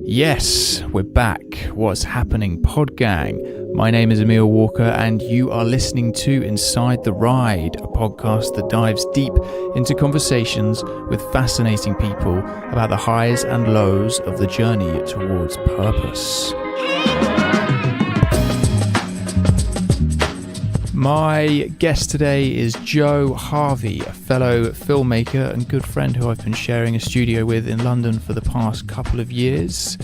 Yes, we're back. What's happening, Pod Gang? My name is Emil Walker, and you are listening to Inside the Ride, a podcast that dives deep into conversations with fascinating people about the highs and lows of the journey towards purpose. My guest today is Joe Harvey, a fellow filmmaker and good friend who I've been sharing a studio with in London for the past couple of years.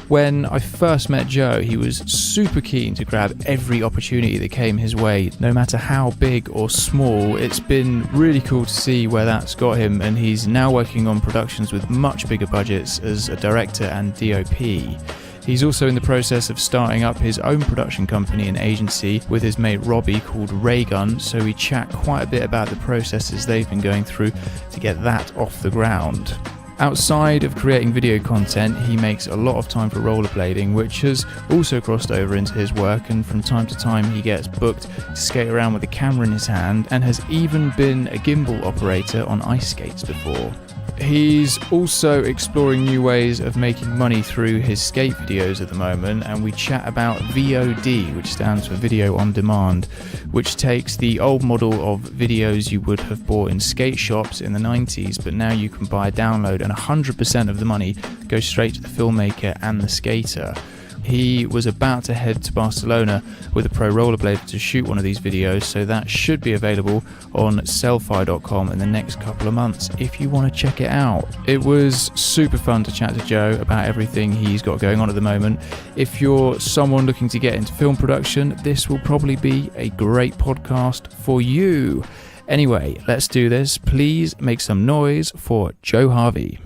When I first met Joe, he was super keen to grab every opportunity that came his way, no matter how big or small. It's been really cool to see where that's got him, and he's now working on productions with much bigger budgets as a director and DOP. He's also in the process of starting up his own production company and agency with his mate Robbie called Raygun, so we chat quite a bit about the processes they've been going through to get that off the ground. Outside of creating video content, he makes a lot of time for rollerblading, which has also crossed over into his work, and from time to time he gets booked to skate around with a camera in his hand, and has even been a gimbal operator on ice skates before. He's also exploring new ways of making money through his skate videos at the moment, and we chat about VOD, which stands for Video on Demand, which takes the old model of videos you would have bought in skate shops in the 90s, but now you can buy a download and 100% of the money goes straight to the filmmaker and the skater. He was about to head to Barcelona with a pro rollerblader to shoot one of these videos, so that should be available on sellfy.com in the next couple of months if you want to check it out. It was super fun to chat to Joe about everything he's got going on at the moment. If you're someone looking to get into film production, this will probably be a great podcast for you. Anyway, let's do this. Please make some noise for Joe Harvey.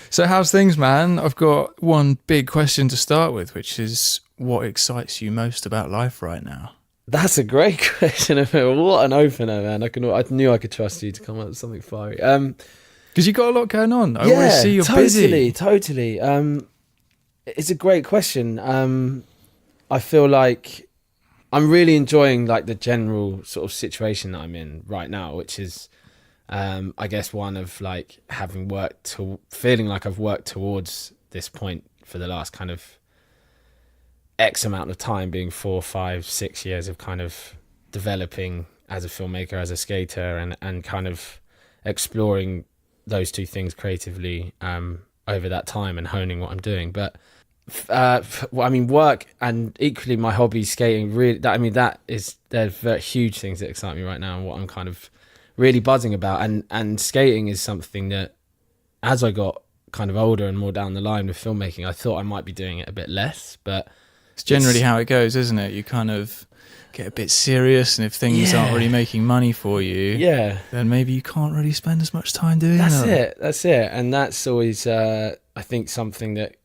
So how's things, man? I've got one big question to start with, which is what excites you most about life right now? That's a great question. What an opener, man. I knew I could trust you to come up with something fiery. Because you got a lot going on. I always see you're busy. Totally. It's a great question. I feel like I'm really enjoying like the general sort of situation that I'm in right now, which is I guess one of like feeling like I've worked towards this point for the last kind of X amount of time, being 4, 5, 6 years of kind of developing as a filmmaker, as a skater, and kind of exploring those two things creatively over that time and honing what I'm doing. But work and equally my hobby, skating, really, they're very huge things that excite me right now, and what I'm kind of really buzzing about. And skating is something that, as I got kind of older and more down the line with filmmaking, I thought I might be doing it a bit less, but it's generally how it goes, isn't it? You kind of get a bit serious, and if things aren't really making money for you, then maybe you can't really spend as much time doing it. That's it. And that's always I think something that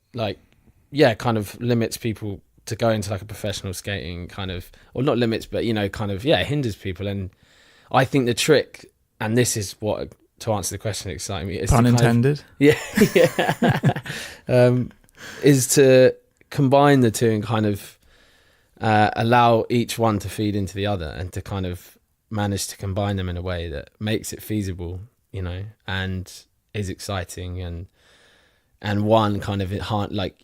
kind of limits people to go into like a professional skating kind of, or not limits, but hinders people. And I think the trick, and this is what, to answer the question exciting me, is pun intended. Is to combine the two and kind of allow each one to feed into the other, and to kind of manage to combine them in a way that makes it feasible, and is exciting, and one kind of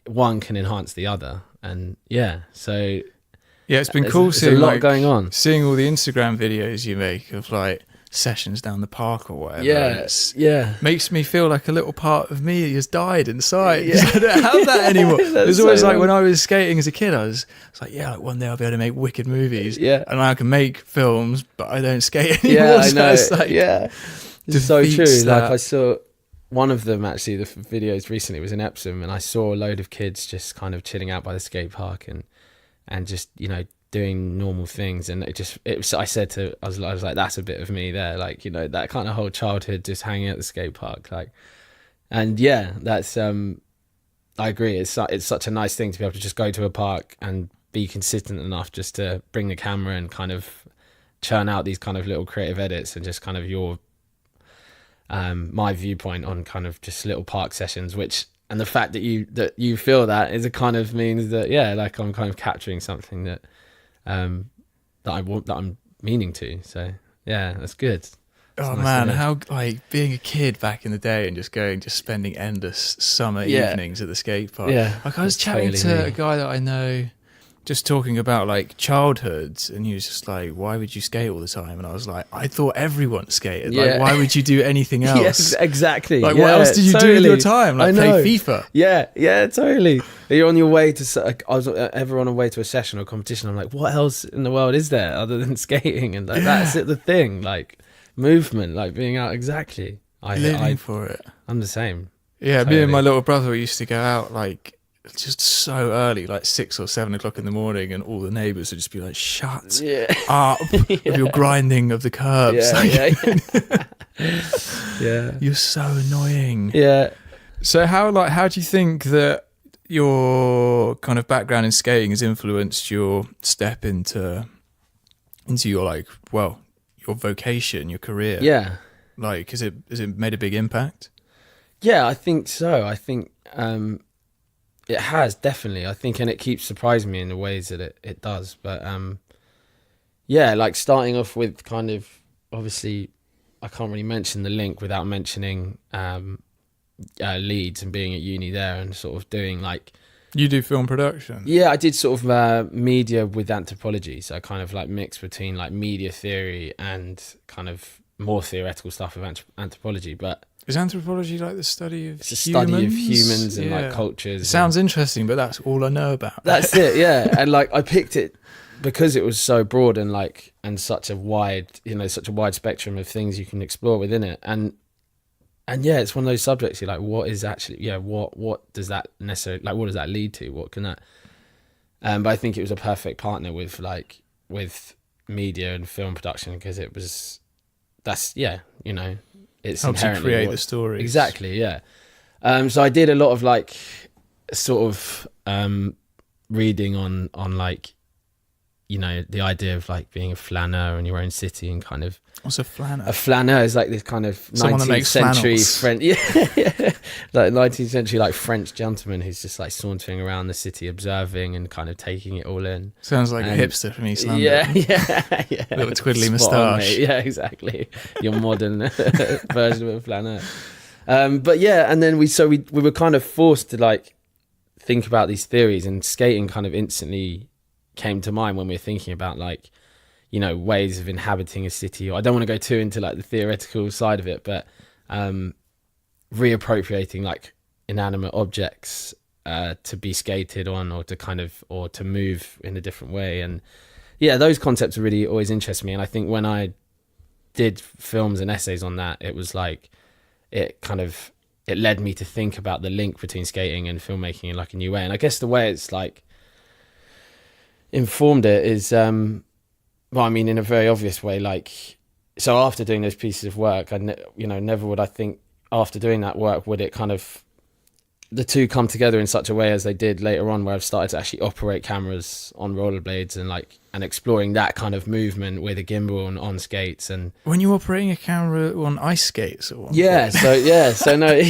one can enhance the other. And so it's been cool seeing a lot going on, seeing all the Instagram videos you make of like sessions down the park or whatever. Makes me feel like a little part of me has died inside. I don't have that anymore. It's always like when I was skating as a kid, I was like, like one day I'll be able to make wicked movies, and I can make films, but I don't skate anymore. I know. So It's so true. Like I saw one of them, actually, the videos recently was in Epsom, and I saw a load of kids just kind of chilling out by the skate park and just doing normal things. And I was like, that's a bit of me there, like, that kind of whole childhood, just hanging at the skate park, like. And that's I agree, it's such a nice thing to be able to just go to a park and be consistent enough just to bring the camera and kind of churn out these kind of little creative edits and just kind of your my viewpoint on kind of just little park sessions, and the fact that you feel that is a kind of means that like I'm kind of capturing something that I'm meaning to. So yeah, that's good. Oh man, how like being a kid back in the day and just spending endless summer evenings at the skate park. Yeah, like I was chatting to a guy that I know, just talking about like childhoods, and he was just like, "Why would you skate all the time?" And I was like, "I thought everyone skated. Like, why would you do anything else?" Yes, exactly. Like, what else did you do with your time? Like, play FIFA? Yeah, totally. You're on your way to. I was ever on a way to a session or competition. I'm like, what else in the world is there other than skating? And like, that's it. The thing, like movement, like being out. Exactly. Living for it. I'm the same. Yeah, totally. Me and my little brother, we used to go out like just so early, like 6 or 7 o'clock in the morning, and all the neighbours would just be like, "Shut up with your grinding of the curbs." Yeah. You're so annoying. Yeah. So how do you think that your kind of background in skating has influenced your step into your like, well, your vocation, your career? Yeah. Like, has it made a big impact? Yeah, I think so. I think it has, definitely. I think, and it keeps surprising me in the ways that it does. But yeah, like starting off with kind of, obviously, I can't really mention the link without mentioning Leeds and being at uni there and sort of doing like... You do film production? Yeah, I did sort of media with anthropology. So I kind of like mix between like media theory and kind of more theoretical stuff of anthropology. But is anthropology like the study of it's a study of humans and like cultures? It sounds interesting, but that's all I know about. That's it, yeah. And like I picked it because it was so broad and like such a wide spectrum of things you can explore within it. And yeah, it's one of those subjects you're like, what is actually what does that necessarily, like, what does that lead to? What can that but I think it was a perfect partner with media and film production, because it's helps you create the story. Exactly, yeah. So I did a lot of like sort of reading on like, the idea of like being a flaneur in your own city and kind of... What's a flaneur? A flaneur is like this kind of 19th century French, like 19th century like French gentleman who's just like sauntering around the city, observing and kind of taking it all in. Sounds like a hipster from East London. Yeah. Little twiddly moustache. Yeah, exactly. Your modern version of a flaneur. But yeah, and then we were kind of forced to like think about these theories, and skating kind of instantly came to mind when we were thinking about like, ways of inhabiting a city. Or I don't want to go too into like the theoretical side of it, but reappropriating like inanimate objects to be skated on, or to move in a different way. And yeah, those concepts really always interest me. And I think when I did films and essays on that, it was like it led me to think about the link between skating and filmmaking in like a new way. And I guess the way it's like informed it is well, I mean, in a very obvious way, like, so after doing those pieces of work, never would I think after doing that work would it kind of, the two come together in such a way as they did later on, where I've started to actually operate cameras on rollerblades and exploring that kind of movement with a gimbal and on skates. And when you're operating a camera on ice skates, or so no,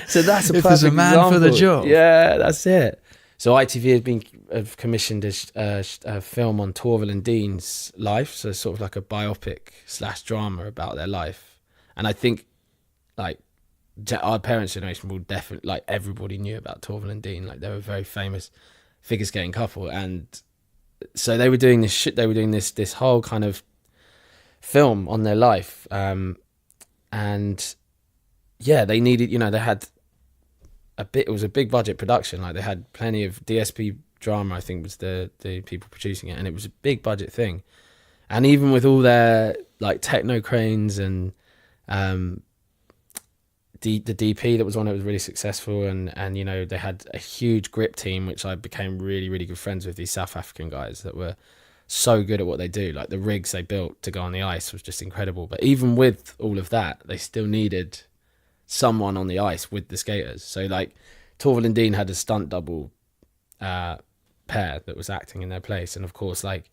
so that's a perfect there's a man example for the job. Yeah, that's it. So ITV have commissioned a film on Torval and Dean's life, so sort of like a biopic / drama about their life. And I think like our parents' generation will definitely, like, everybody knew about Torval and Dean, like they were a very famous figure skating couple. And so they were doing this whole kind of film on their life, and yeah, they needed, they had it was a big budget production. Like they had plenty of DSP Drama, I think was the people producing it, and it was a big budget thing. And even with all their like techno cranes and the DP that was on it was really successful, and they had a huge grip team, which I became really, really good friends with, these South African guys that were so good at what they do. Like the rigs they built to go on the ice was just incredible. But even with all of that, they still needed someone on the ice with the skaters. So like Torval and Dean had a stunt double pair that was acting in their place, and of course like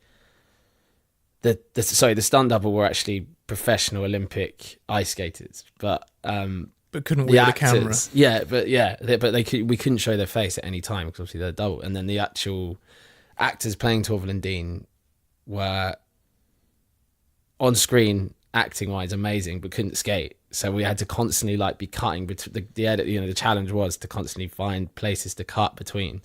the stunt double were actually professional Olympic ice skaters, but couldn't wield a camera. We couldn't show their face at any time because obviously they're double. And then the actual actors playing Torvill and Dean were on screen acting wise amazing, but couldn't skate. So we had to constantly like be cutting between the edit. You know, the challenge was to constantly find places to cut between.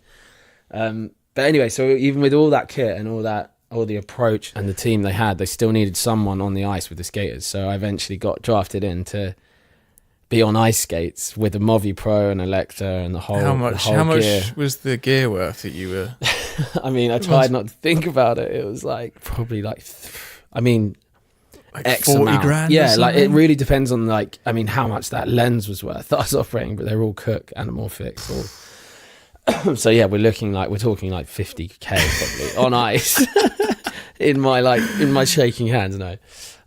But anyway, so even with all that kit and all the approach and the team they had, they still needed someone on the ice with the skaters. So I eventually got drafted in to be on ice skates with a Movi Pro and Elector and the whole How much gear. was the gear worth that you were? I mean, I tried not to think about it. It was like probably like, Like X 40 amount. grand? Yeah, like it really depends on like, I mean, how much that lens was worth that I was operating, but they're all Cook anamorphics or. So yeah, we're talking like 50k probably on ice in my shaking hands. No,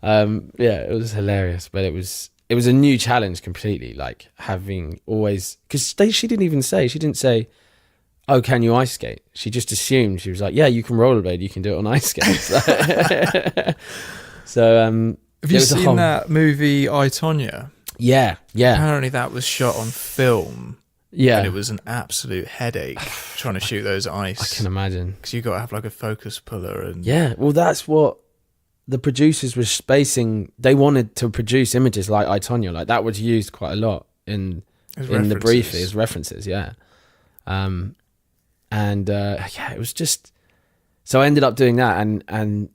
yeah, it was hilarious, but it was a new challenge completely. Like having always, because she didn't say, "Oh, can you ice skate?" She just assumed, she was like, "Yeah, you can rollerblade, you can do it on ice skates." So have you seen that movie I, Tonya? Yeah. Apparently that was shot on film. Yeah, and it was an absolute headache trying to shoot those ice. I can imagine, because you got to have like a focus puller and well, that's what the producers were spacing. They wanted to produce images like I, Tonya, like that was used quite a lot in the brief as references. Yeah, it was just, so I ended up doing that, and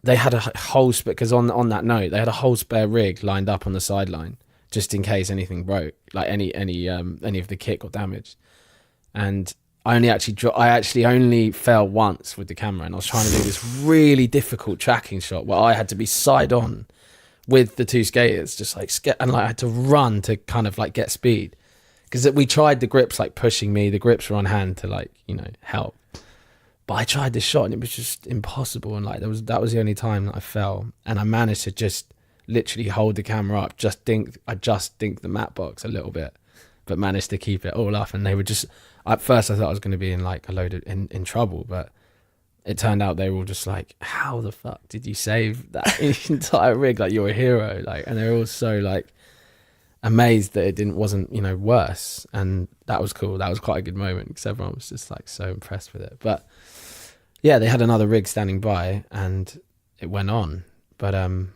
they had a whole because on that note they had a whole spare rig lined up on the sideline, just in case anything broke, like any of the kit got damaged. And I actually only fell once with the camera, and I was trying to do this really difficult tracking shot where I had to be side on with the two skaters, just like and like I had to run to kind of like get speed, because we tried the grips like pushing me, the grips were on hand to like, you know, help. But I tried this shot and it was just impossible, and like that was the only time that I fell, and I managed to just literally hold the camera up, I just dinked the matte box a little bit, but managed to keep it all up. And they were just, at first I thought I was going to be in like a load of in trouble, but it turned out they were all just like, "How the fuck did you save that entire rig? Like, you're a hero!" Like, and they're all so like amazed that it wasn't, you know, worse. And that was cool. That was quite a good moment because everyone was just like so impressed with it. But yeah, they had another rig standing by and it went on. But are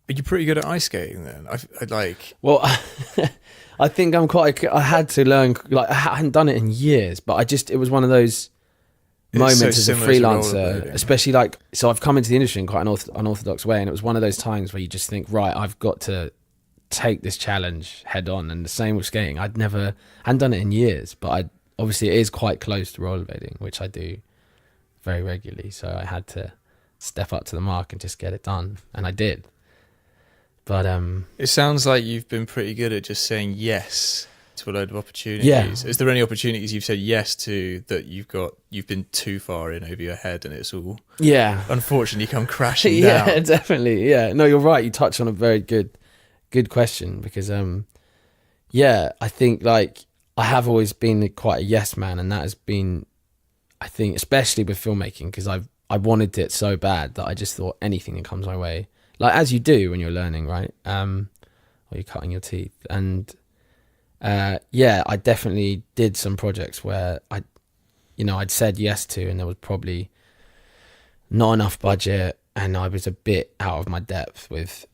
you pretty good at ice skating then? I'd like... Well, I think I had to learn, like I hadn't done it in years, but it was one of those moments as a freelancer, especially like, so I've come into the industry in quite an unorthodox way, and it was one of those times where you just think, right, I've got to take this challenge head on. And the same with skating. Hadn't done it in years, but obviously it is quite close to rollerblading, which I do very regularly. So I had to step up to the mark and just get it done, and I did. But it sounds like you've been pretty good at just saying yes to a load of opportunities. Yeah. Is there any opportunities you've said yes to that you've been too far in over your head and it's all unfortunately come crashing down? Yeah, definitely. Yeah, no, you're right. You touched on a very good question, because I think like I have always been quite a yes man, and that has been, I think, especially with filmmaking, because I wanted it so bad that I just thought anything that comes my way, like as you do when you're learning, right? Or you're cutting your teeth. And I definitely did some projects where I'd said yes to, and there was probably not enough budget, and I was a bit out of my depth with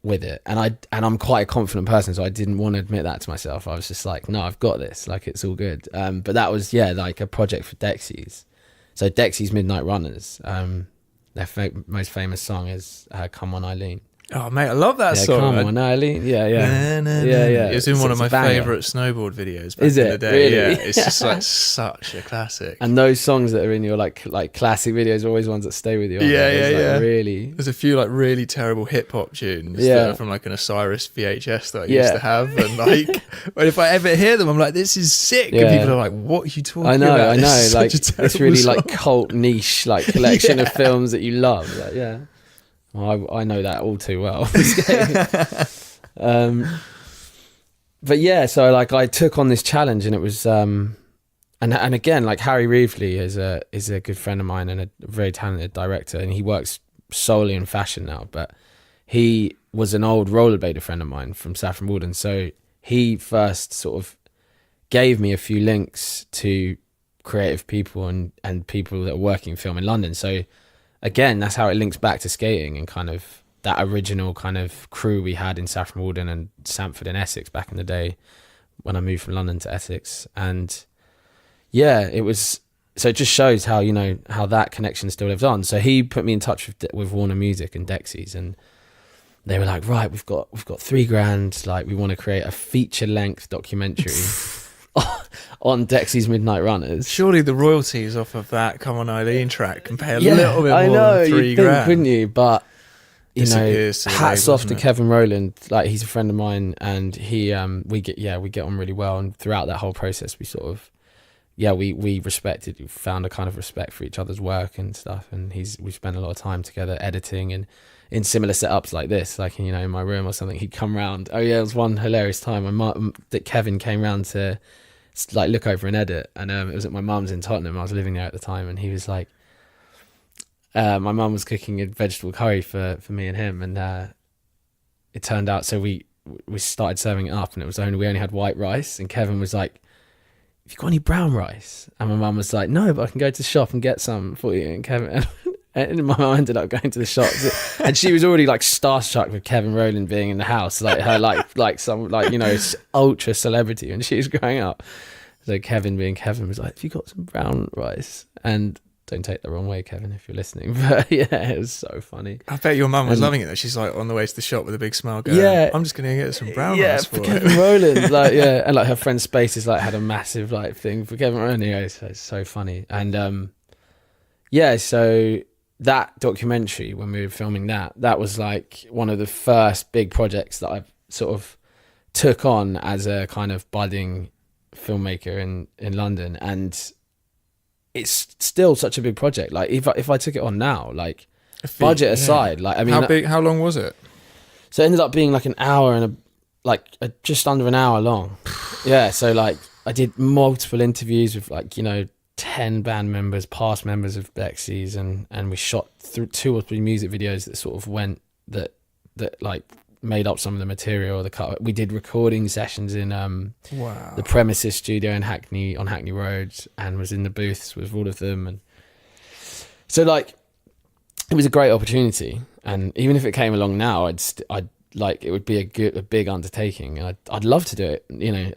it. And I'm quite a confident person, so I didn't want to admit that to myself. I was just like, no, I've got this, like it's all good. But that was like a project for Dexys. So Dexys Midnight Runners, their most famous song is Come On Eileen. Oh mate, I love that song. Come On Eileen. Yeah. It's in one of my favourite snowboard videos back in the day. Really? Yeah, it's just like such a classic. And those songs that are in your like classic videos are always ones that stay with you. Yeah. Really. There's a few like really terrible hip hop tunes that are from like an Osiris VHS that I used to have, and like, but if I ever hear them, I'm like, this is sick. And people are like, what are you talking about? I know. Like it's really song. like cult niche like collection of films that you love. Like, yeah. Well, I know that all too well. But yeah, so like I took on this challenge, and it was and again, like Harry Reevely is a good friend of mine and a very talented director, and he works solely in fashion now, but he was an old rollerblader friend of mine from Saffron Walden. So he first sort of gave me a few links to creative people and people that are working in film in London. So again, that's how it links back to skating and kind of that original kind of crew we had in Saffron Walden and Sandford and Essex back in the day when I moved from London to Essex. And yeah, it was, so it just shows how, you know, how that connection still lives on. So he put me in touch with Warner Music and Dexies, and they were like, right, we've got $3,000, like we want to create a feature length documentary on Dexies Midnight Runners. Surely the royalties off of that Come On Eileen track can pay a Yeah, little bit more I know, than you'd think, $3,000. couldn't you? But you know, Disappears to the hats label, off to doesn't it? Kevin Rowland. Like, he's a friend of mine, and we get on really well. And throughout that whole process, we sort of, we found a kind of respect for each other's work and stuff. And we spent a lot of time together editing and in similar setups like this, like, you know, in my room or something. He'd come round. Oh yeah, it was one hilarious time. That Kevin came round to like look over an edit, and it was at my mum's in Tottenham. I was living there at the time, and he was like, my mum was cooking a vegetable curry for me and him, and it turned out, so we started serving it up, and we only had white rice, and Kevin was like, have you got any brown rice? And my mum was like, no, but I can go to the shop and get some for you. And Kevin and my mum ended up going to the shop, and she was already like starstruck with Kevin Rowland being in the house, like her like some, like, you know, ultra celebrity when she was growing up. So Kevin being Kevin was like, have you got some brown rice? And don't take the wrong way, Kevin, if you're listening, but yeah, it was so funny. I bet your mum was loving it though. She's like on the way to the shop with a big smile going, yeah, I'm just going to get some brown rice for Kevin Rowland. Like, yeah, and like her friend Spaces like had a massive like thing for Kevin Rowland. Yeah, it's so funny. And so that documentary, when we were filming that was like one of the first big projects that I sort of took on as a kind of budding filmmaker in London. And it's still such a big project. Like if I took it on now, like budget aside, like, I mean, how long was it? So it ended up being like an hour and just under an hour long. Yeah. So like I did multiple interviews with, like, you know, 10 band members, past members of Dexies, and we shot through 2 or 3 music videos that sort of went that like made up some of the material. We did recording sessions in the Premises studio in Hackney, on Hackney Road, and was in the booths with all of them. And so like it was a great opportunity, and even if it came along now, I'd like, it would be a big undertaking, and I'd love to do it, you know.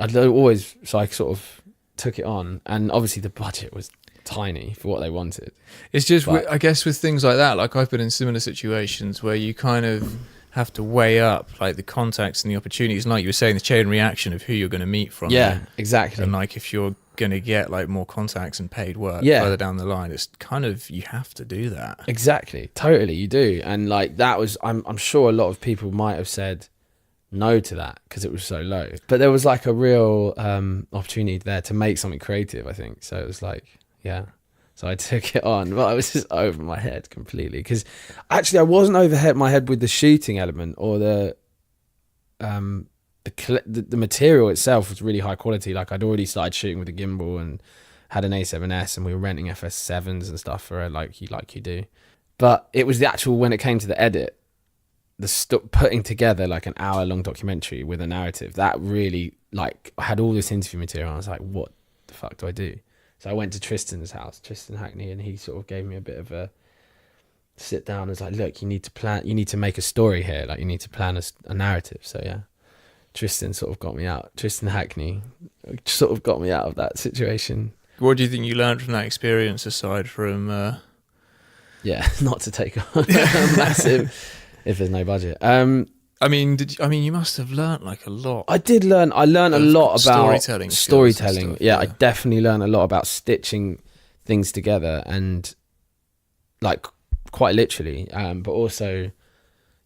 So I sort of took it on, and obviously the budget was tiny for what they wanted. It's just, I guess with things like that, like I've been in similar situations where you kind of have to weigh up like the contacts and the opportunities, and like you were saying, the chain reaction of who you're going to meet from. Yeah, exactly. And like if you're going to get like more contacts and paid work further down the line, it's kind of, you have to do that. Exactly, totally, you do. And like that was, I'm sure a lot of people might have said no to that because it was so low, but there was like a real opportunity there to make something creative, I think. So it was like, yeah. So I took it on, but I was just over my head completely, because actually I wasn't over my head with the shooting element or the material itself was really high quality. Like I'd already started shooting with a gimbal and had an A7S, and we were renting FS7s and stuff for like you do. But it was the actual, when it came to the edit, putting together like an hour-long documentary with a narrative, that really, like, I had all this interview material, and I was like, what the fuck do I do? So I went to Tristan's house, Tristan Hackney, and he sort of gave me a bit of a sit down and was like, look, you need to make a story here. Like, you need to plan a narrative. So yeah, Tristan sort of got me out. Tristan Hackney sort of got me out of that situation. What do you think you learned from that experience, aside from... not to take on a massive... if there's no budget. I mean, you must have learnt like a lot. I learned a lot about storytelling. Yeah, I definitely learned a lot about stitching things together, and like quite literally, but also,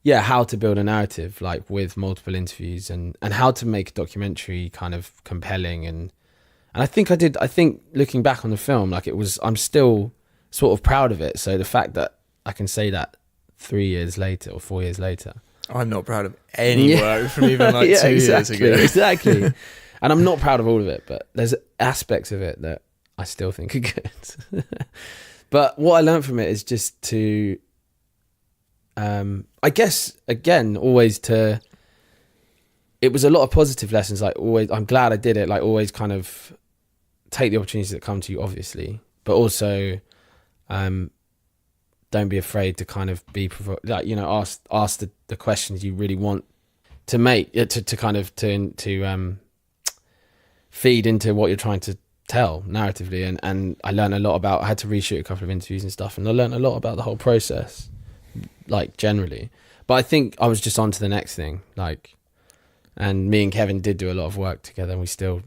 yeah, how to build a narrative, like with multiple interviews, and how to make a documentary kind of compelling. And I think looking back on the film, like I'm still sort of proud of it. So the fact that I can say that 3 years later or 4 years later, I'm not proud of any work from even like 2 years ago. Exactly. And I'm not proud of all of it, but there's aspects of it that I still think are good. But what I learned from it is just to I guess again, it was a lot of positive lessons. Like always, I'm glad I did it. Like always, kind of take the opportunities that come to you, obviously, but also, don't be afraid to kind of be like, you know, ask the questions you really want to make to kind of to feed into what you're trying to tell narratively. And I learned a lot about. I had to reshoot a couple of interviews and stuff, and I learned a lot about the whole process, like generally. But I think I was just on to the next thing, like. And me and Kevin did do a lot of work together, and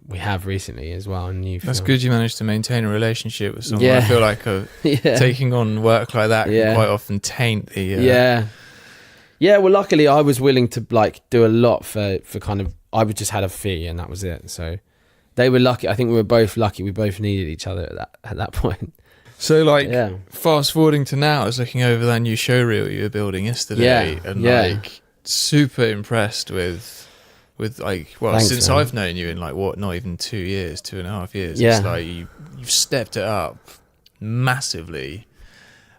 we have recently as well. And that's good. You managed to maintain a relationship with someone. I feel like taking on work like that can quite often taint the. Well, luckily I was willing to like do a lot for kind of. I would just had a fee, and that was it. So they were lucky. I think we were both lucky. We both needed each other at that point. So like fast forwarding to now, I was looking over that new show reel you were building yesterday, and like super impressed with like, well, thanks, since man. I've known you in like not even 2 years, 2.5 years, it's like you've stepped it up massively.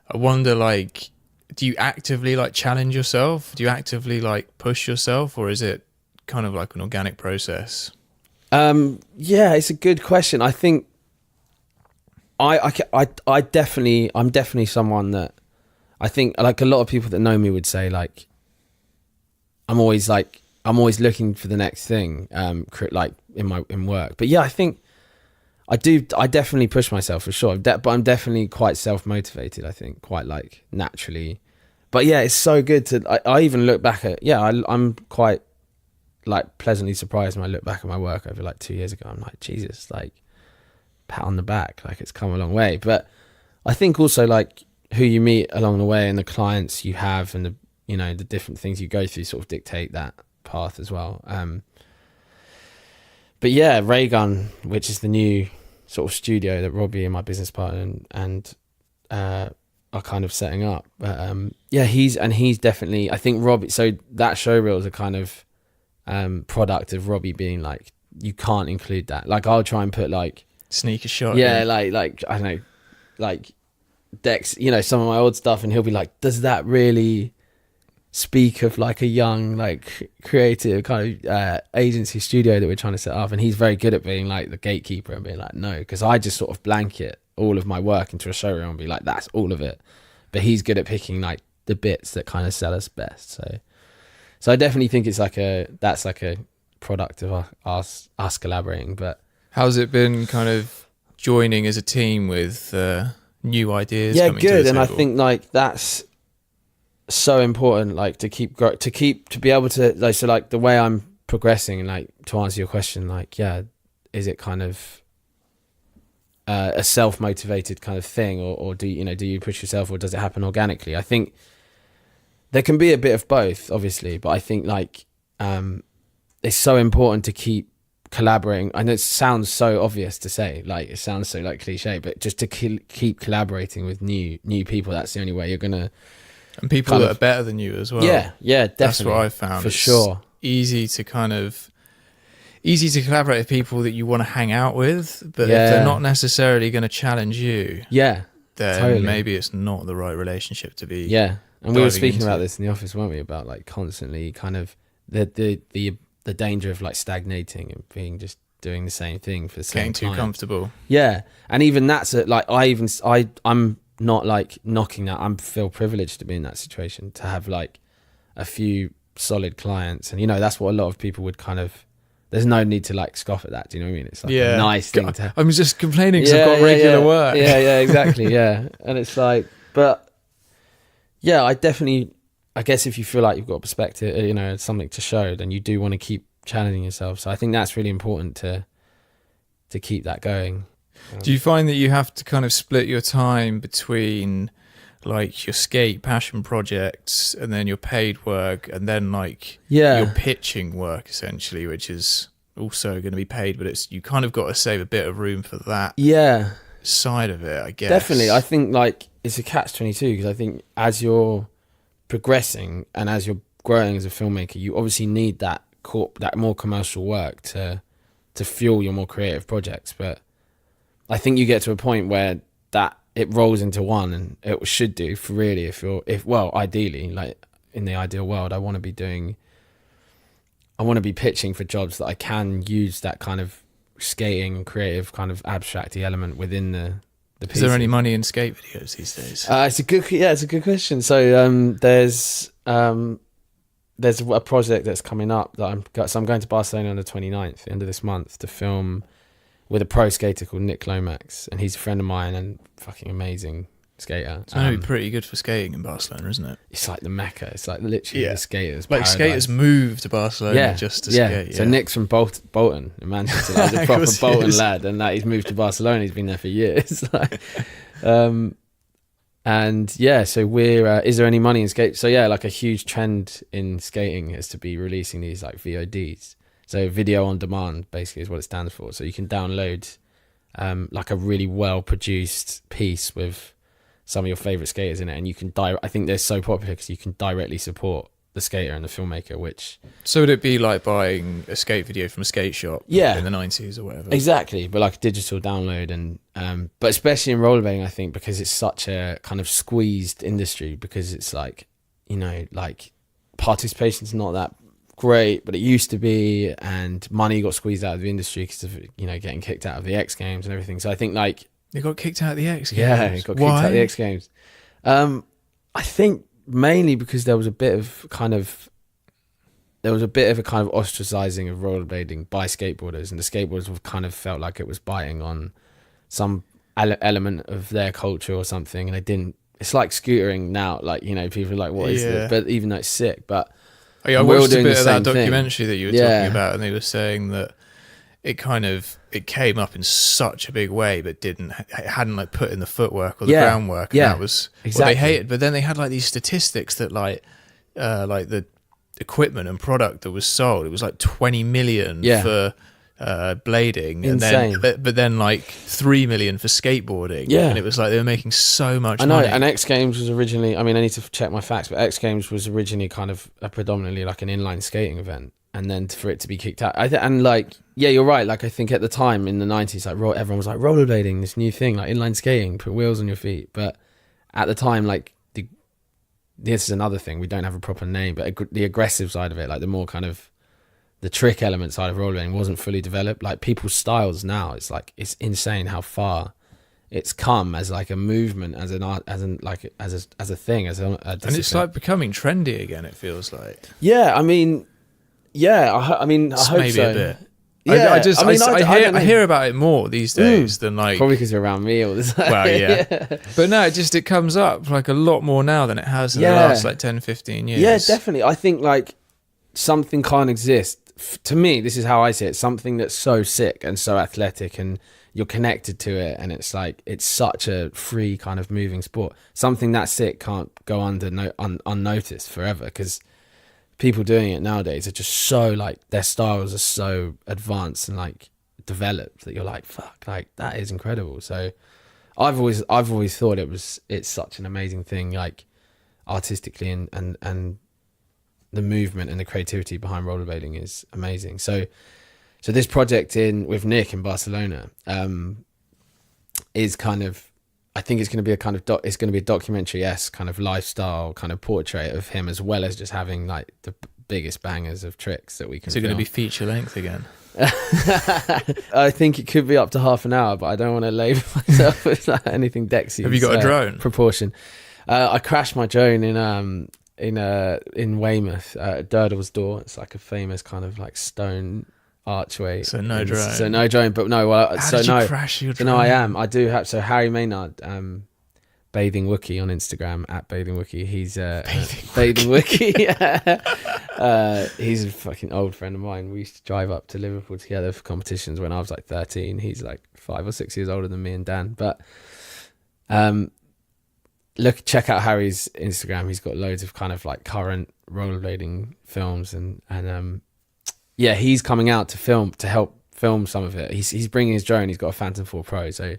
I wonder, like, do you actively like challenge yourself? Do you actively like push yourself, or is it kind of like an organic process? It's a good question. I think I'm definitely someone that I think, like, a lot of people that know me would say, like, I'm always looking for the next thing, like in work. But yeah, I think I definitely push myself for sure. But I'm definitely quite self-motivated, I think, quite like naturally. But yeah, it's so good to, I even look back at, I'm quite like pleasantly surprised when I look back at my work over like 2 years ago. I'm like, Jesus, like pat on the back, like it's come a long way. But I think also like who you meet along the way and the clients you have and the, you know, the different things you go through sort of dictate that path as well. But yeah, Raygun, which is the new sort of studio that Robbie and my business partner and are kind of setting up. But he's definitely, I think Robbie, so that show reel is a kind of product of Robbie being like, you can't include that. Like I'll try and put like sneaker shot. Yeah, like I don't know, like Dex, you know, some of my old stuff, and he'll be like, does that really speak of like a young, like creative kind of agency studio that we're trying to set up? And he's very good at being like the gatekeeper and being like, no, because I just sort of blanket all of my work into a showroom and be like, that's all of it. But he's good at picking like the bits that kind of sell us best. So I definitely think it's like that's like a product of us collaborating. But how's it been kind of joining as a team with new ideas? Yeah, coming good. To the and table? I think like that's so important, like to be able to like, so like the way I'm progressing, and like to answer your question, like, yeah, is it kind of a self-motivated kind of thing, or do you push yourself, or does it happen organically? I think there can be a bit of both, obviously, but I think like it's so important to keep collaborating. I know it sounds so obvious to say, like it sounds so like cliche, but just to keep collaborating with new people. That's the only way you're gonna, and people that are better than you as well. Yeah, definitely. That's what I found. For sure. Easy to collaborate with people that you want to hang out with, but if they're not necessarily going to challenge you, then totally. Maybe it's not the right relationship to be. Yeah, and we were speaking about this in the office, weren't we? About like constantly kind of the danger of like stagnating and being just doing the same thing for the same time. Getting too comfortable. Yeah, and even that's like I'm not like knocking that. I feel privileged to be in that situation, to have like a few solid clients, and you know that's what a lot of people would kind of. There's no need to like scoff at that. Do you know what I mean? It's like a nice thing to. I'm just complaining because I've got regular work. Yeah, exactly. Yeah, and it's like, but yeah, I guess if you feel like you've got a perspective, you know, something to show, then you do want to keep challenging yourself. So I think that's really important to keep that going. Do you find that you have to kind of split your time between like your skate passion projects and then your paid work, and then like your pitching work essentially, which is also going to be paid, but it's, you kind of got to save a bit of room for that side of it, I guess? Definitely. I think like it's a catch-22, because I think as you're progressing and as you're growing as a filmmaker, you obviously need that more commercial work to fuel your more creative projects. But I think you get to a point where that it rolls into one, and it should do for really, ideally, like in the ideal world, I want to be pitching for jobs that I can use that kind of skating and creative kind of abstracty element within the piece. Is there any money in skate videos these days? It's a good question. So there's a project that's coming up that I'm going to Barcelona on the 29th, the end of this month, to film with a pro skater called Nick Lomax, and he's a friend of mine and fucking amazing skater. It's going to be pretty good for skating in Barcelona, isn't it? It's like the Mecca. It's like literally the skaters. Like paradise. Skaters move to Barcelona just to skate. Yeah. So Nick's from Bolton in Manchester, like the proper Bolton lad, and like he's moved to Barcelona. He's been there for years. And yeah, so we're is there any money in skate? So yeah, like a huge trend in skating is to be releasing these like VODs. So video on demand basically is what it stands for. So you can download like a really well produced piece with some of your favorite skaters in it, and you can I think they're so popular because you can directly support the skater and the filmmaker. Which, so would it be like buying a skate video from a skate shop in the 90s or whatever? Exactly, but like a digital download. And but especially in rollerblading, I think, because it's such a kind of squeezed industry, because it's like, you know, like participation's not that great, but it used to be, and money got squeezed out of the industry because of, you know, getting kicked out of the X Games and everything. So I think like they got kicked out of the X Games. Yeah, it got kicked out of the X Games. I think mainly because there was a bit of a kind of ostracizing of rollerblading by skateboarders, and the skateboarders have kind of felt like it was biting on some element of their culture or something, and they didn't. It's like scootering now, like, you know, people are like, what is this? But even though it's sick, but I watched a bit of that documentary that you were talking about, and they were saying that it came up in such a big way, but it hadn't like put in the footwork or the groundwork. And that was what they hated. But then they had like these statistics that like the equipment and product that was sold, it was like 20 million for blading. Insane. And then, but then like 3 million for skateboarding. Yeah. And it was like they were making so much money. I know, and X Games was originally, I mean, I need to check my facts, but X Games was originally kind of predominantly like an inline skating event. And then for it to be kicked out, and like, yeah, you're right. Like, I think at the time in the 90s, like everyone was like rollerblading, this new thing, like inline skating, put wheels on your feet. But at the time, like this is another thing, we don't have a proper name, but the aggressive side of it, like the more kind of the trick element side of rollerblading wasn't fully developed. Like people's styles now, it's like, it's insane how far it's come as like a movement, as an art, as a thing, as a discipline. And it's like becoming trendy again, it feels like. Yeah, I mean, I hope maybe so. A bit. Yeah, I hear about it more these days than like, probably because you're around me all the time. Well, yeah. But no, it comes up like a lot more now than it has in the last like 10, 15 years. Yeah, definitely. I think like something can't exist. To me, this is how I see it. Something that's so sick and so athletic, and you're connected to it, and it's like, it's such a free kind of moving sport. Something that sick can't go unnoticed forever, because people doing it nowadays are just so like, their styles are so advanced and like developed that you're like, fuck, like that is incredible. So I've always thought it's such an amazing thing, like artistically, and the movement and the creativity behind rollerblading is amazing. So this project with Nick in Barcelona is kind of, I think it's going to be a kind of it's going to be a documentary-esque kind of lifestyle kind of portrait of him, as well as just having like the biggest bangers of tricks that we can. Is it going to be feature length again? I think it could be up to half an hour, but I don't want to label myself with like anything Dexy. Have you got a drone? Proportion. I crashed my drone in Weymouth at Durdle's Door. It's like a famous kind of like stone archway. So no drone. So no drone, but no. Well, How did you crash your drone? No, I am. I do have. So Harry Maynard, Bathing Wookie on Instagram at Bathing Wookie. He's Bathing Wookie. He's a fucking old friend of mine. We used to drive up to Liverpool together for competitions when I was like 13. He's like 5 or 6 years older than me and Dan. But check out Harry's Instagram. He's got loads of kind of like current rollerblading films, and yeah, he's coming out to help film some of it. He's bringing his drone. He's got a Phantom 4 Pro, so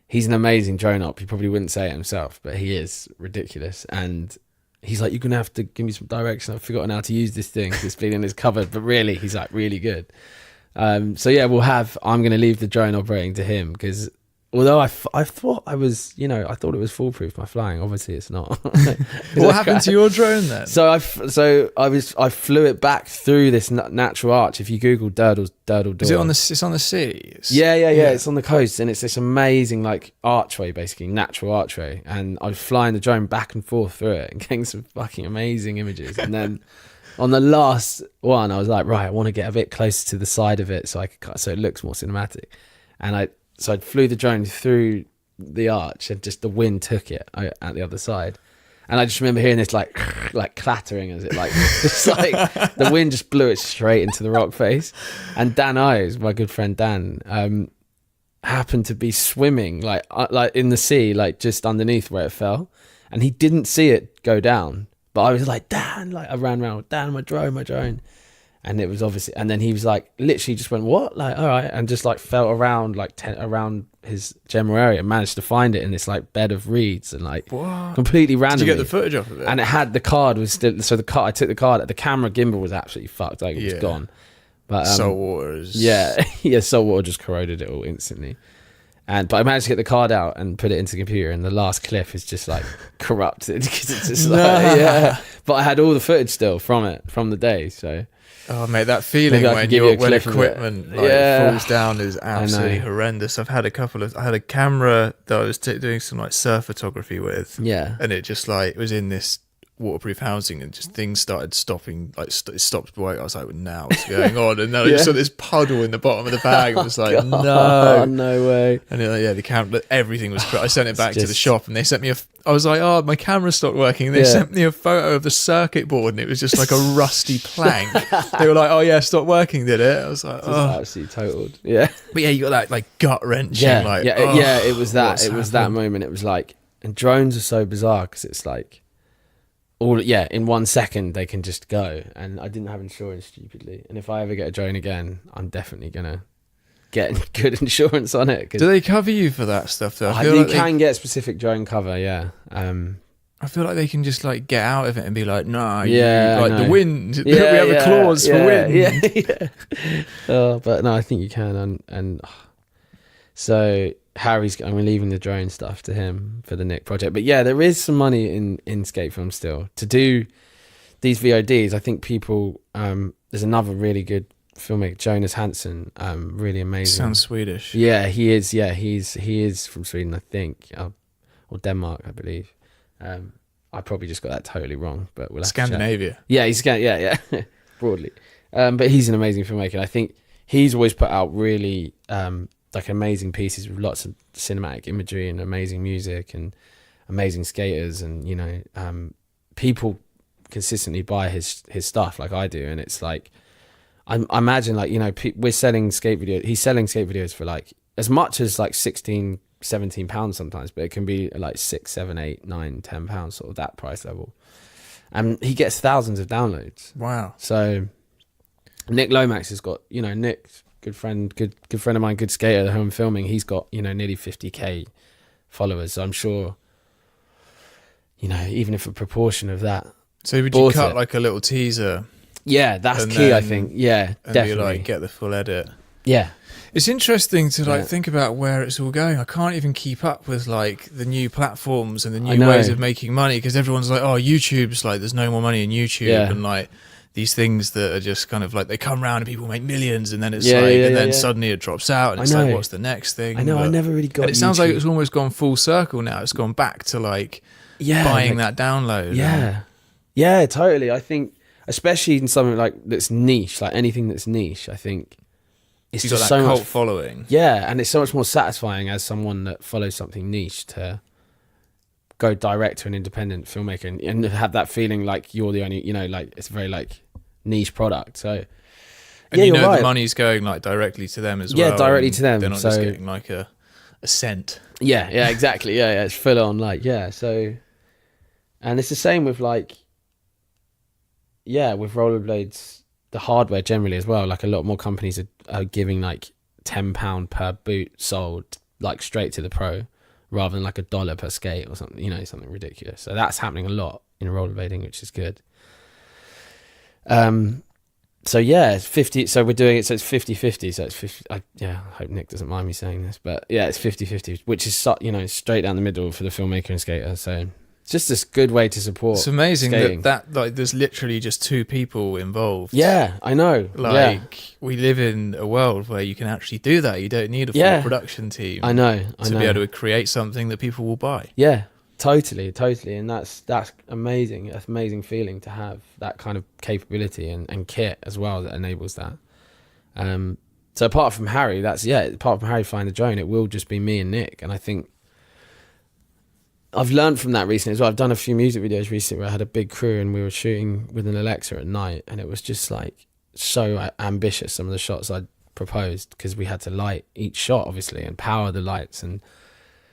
he's an amazing drone op. He probably wouldn't say it himself, but he is ridiculous. And he's like, you're gonna have to give me some direction. I've forgotten how to use this thing. It's been in his cupboard, but really, he's like really good. So yeah, I'm gonna leave the drone operating to him, because Although I thought I was, I thought it was foolproof, my flying. Obviously, it's not. What happened to your drone then? So I flew it back through this natural arch. If you Google Durdle Door, Is it on the? It's on the sea. Yeah. It's on the coast, and it's this amazing like archway, basically natural archway. And I was flying the drone back and forth through it and getting some fucking amazing images. And then on the last one, I was like, right, I want to get a bit closer to the side of it so it looks more cinematic. And So I flew the drone through the arch, and just the wind took it at the other side. And I just remember hearing this like clattering as it just like the wind just blew it straight into the rock face. And Dan Ives, my good friend Dan, happened to be swimming like in the sea, like just underneath where it fell, and he didn't see it go down. But I was like, Dan, like I ran around, Dan, my drone. And it was obviously, and then he was like, literally just went, what? Like, all right. And just like felt around, like around his general area, and managed to find it in this like bed of reeds and like what? Completely randomly. Did you get the footage off of it? And it had the card was still, so I took the card, the camera gimbal was absolutely fucked. Like it was gone. But salt water is... Yeah. Salt water just corroded it all instantly. But I managed to get the card out and put it into the computer, and the last clip is just like corrupted because it's just But I had all the footage still from the day, so... Oh mate, that feeling when equipment falls down is absolutely horrendous. I had a camera that I was doing some like surf photography with, and it just like it was in this waterproof housing, and just things started stopping, like it stopped working. I was like, well, now what's going on? And then I just saw this puddle in the bottom of the bag. It was like, no way. And the camera, everything was. I sent it back to the shop, and they sent me I was like, oh, my camera stopped working. And they sent me a photo of the circuit board, and it was just like a rusty plank. They were like, oh yeah, stopped working, did it? I was like, absolutely totaled. Yeah. But yeah, you got that like gut wrenching. It was that. It was that moment. It was like, and drones are so bizarre because it's like, in 1 second they can just go. And I didn't have insurance, stupidly. And if I ever get a drone again, I'm definitely gonna get good insurance on it. Do they cover you for that stuff though? You can get specific drone cover, I feel like they can just like get out of it and be like, nah, the wind. We have a clause for wind. But no, I think you can. And so Harry's, I'm leaving the drone stuff to him for the Nick project. But yeah, there is some money in skate film still to do these VODs. I think people, there's another really good filmmaker, Jonas Hansen, really amazing. Sounds Swedish. Yeah, he is. Yeah, he is from Sweden, I think, or Denmark, I believe. I probably just got that totally wrong, but we'll have Scandinavia. Yeah, he's broadly. But he's an amazing filmmaker. I think he's always put out really like amazing pieces with lots of cinematic imagery and amazing music and amazing skaters, and people consistently buy his stuff like I do, and it's like. I imagine we're selling skate videos. He's selling skate videos for like as much as like 16, 17 pounds sometimes, but it can be like 6, 7, 8, 9, 10 pounds, sort of that price level. And he gets thousands of downloads. Wow. So Nick Lomax has got, Nick's good friend of mine, good skater at home filming. He's got, nearly 50k followers. So I'm sure, even if a proportion of that. So would you cut like a little teaser? Yeah, that's key, I think. Yeah, and definitely. You get the full edit. Yeah. It's interesting to think about where it's all going. I can't even keep up with like the new platforms and the new ways of making money, because everyone's like, oh, YouTube's like, there's no more money in YouTube, and like these things that are just kind of like, they come around and people make millions, and then it's suddenly it drops out, and it's like, what's the next thing? I know, I never really got. And it sounds like it's almost gone full circle now. It's gone back to like buying that download. Yeah, totally. I think. Especially in something like that's niche, like anything that's niche, I think it's just so cult much following. Yeah, and it's so much more satisfying as someone that follows something niche to go direct to an independent filmmaker and have that feeling like you're the only, like it's a very like niche product. So, and the money's going like directly to them as well. Yeah, directly to them. They're not just getting like a cent. Yeah, exactly. Yeah, it's full on So, and it's the same with like. Yeah, with rollerblades, the hardware generally as well. Like a lot more companies are giving like £10 per boot sold, like straight to the pro, rather than like $1 per skate or something. Something ridiculous. So that's happening a lot in rollerblading, which is good. So yeah, it's 50. So we're doing it. So it's 50-50. So it's 50. I hope Nick doesn't mind me saying this, but yeah, it's 50-50, which is straight down the middle for the filmmaker and skater. So it's just this good way to support. It's amazing skating. that like there's literally just two people involved. Yeah, I know. Like we live in a world where you can actually do that. You don't need a full production team. I know. To be able to create something that people will buy. Yeah. Totally, and that's amazing. That's an amazing feeling to have that kind of capability and kit as well that enables that. So apart from Harry flying the drone, it will just be me and Nick. And I think I've learned from that recently as well. I've done a few music videos recently where I had a big crew and we were shooting with an Alexa at night, and it was just like so ambitious, some of the shots I'd proposed, because we had to light each shot obviously and power the lights. And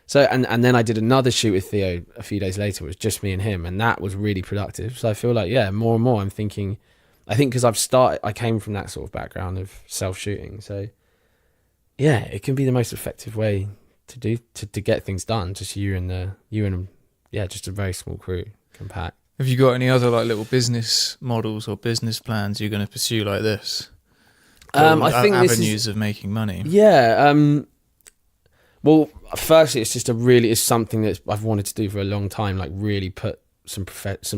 so, and then I did another shoot with Theo a few days later. It was just me and him, and that was really productive. So I feel like, more and more I'm thinking, I think because I came from that sort of background of self-shooting. So yeah, it can be the most effective way to get things done. Just you and just a very small crew, compact. Have you got any other like little business models or business plans you're going to pursue like this? I think avenues of making money. Yeah. Well, firstly, it's something that I've wanted to do for a long time. Like really put some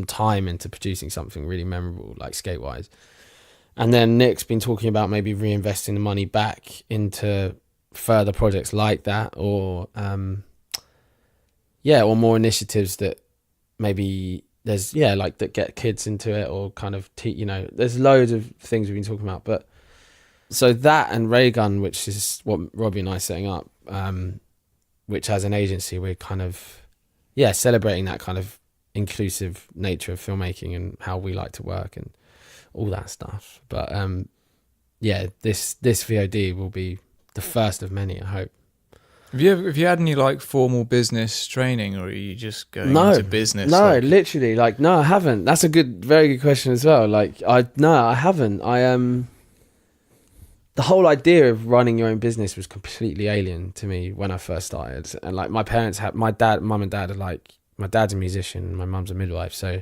time into producing something really memorable, like skate wise. And then Nick's been talking about maybe reinvesting the money back into further projects like that, or or more initiatives that maybe there's that get kids into it, or kind of there's loads of things we've been talking about. But so that and Raygun, which is what Robbie and I are setting up, which has an agency, we're kind of celebrating that kind of inclusive nature of filmmaking and how we like to work and all that stuff. But this VOD will be the first of many, I hope. Have you had any like formal business training, or are you just going into business? No, literally, no, I haven't. That's a very good question as well. I haven't. The whole idea of running your own business was completely alien to me when I first started. And like my parents mum and dad are like, my dad's a musician, my mum's a midwife, so